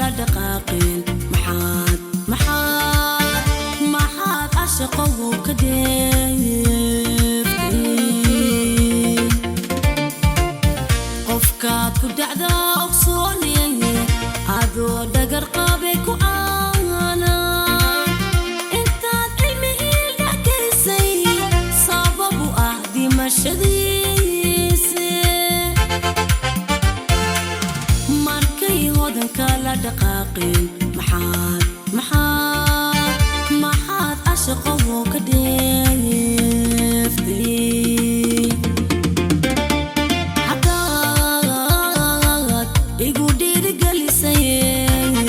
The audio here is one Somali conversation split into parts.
كلا دقاقين محاد عشقه كديفتي قفكات كدعدا أقصوني عذو دقر قابك وعانا انتاد علمي إلنا كيسي صابب أهدي مشديسي ماركي هودن كلا دقاقين محاد عشقه كديفتي حقات يقودي رجالي سيين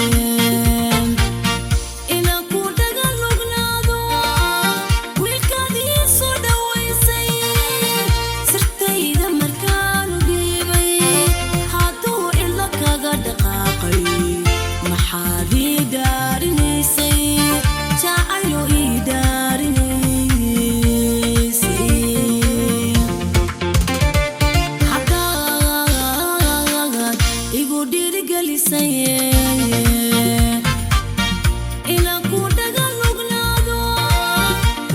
إنا كودا قلوك نادو ويكادي صودا ويسيين سرتي دمر كانوا ديبي هاتو إلا كاقا دقاقي محادي دارني سيين جعلوا إدارني سيين حقات يقودي رجالي سيين إنا كودا قلوك نادو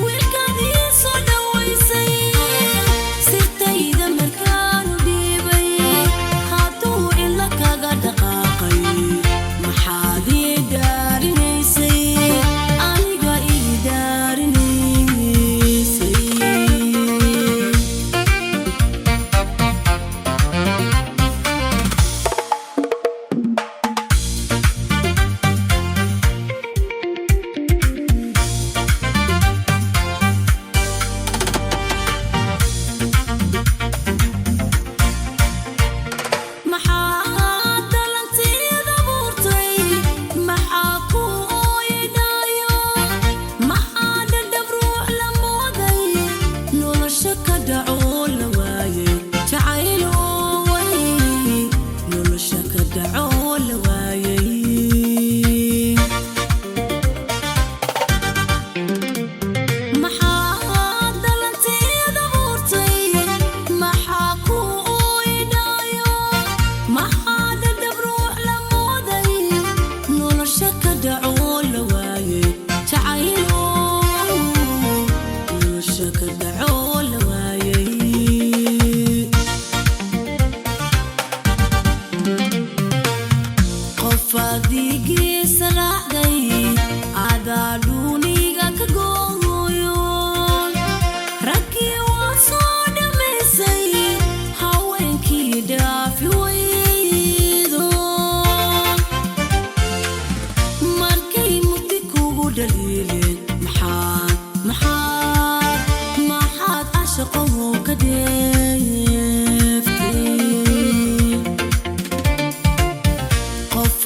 ويكادي صودا ويسيين سرتي دمر كانوا ديبي هاتو إلا كاقا دقاقي محادي دارني سيين أنيقا إدارني سيين maxaad dhalanteeda buurtay maxaa ku ooynayo maxaa dhadhab ruux la mooday nolosha ka dhacoo la waayay jacaylo way nolosha ka dhacoo la waayay maxaad dhalanteeda buurtay maxaa ku ooynayo maxaa dhadhab ruux la mooday nolosha ka dhacoo la waayay jacaylo nolosha ka dhacoo la waayay qof adigiisa raacday adaa dhuuniga ka gooyo raggii waa soo dhammaysay haweenkii dhaafi waydo markay mugdi kugu dhaliileen maxaad cashaqahu ka deeftay qof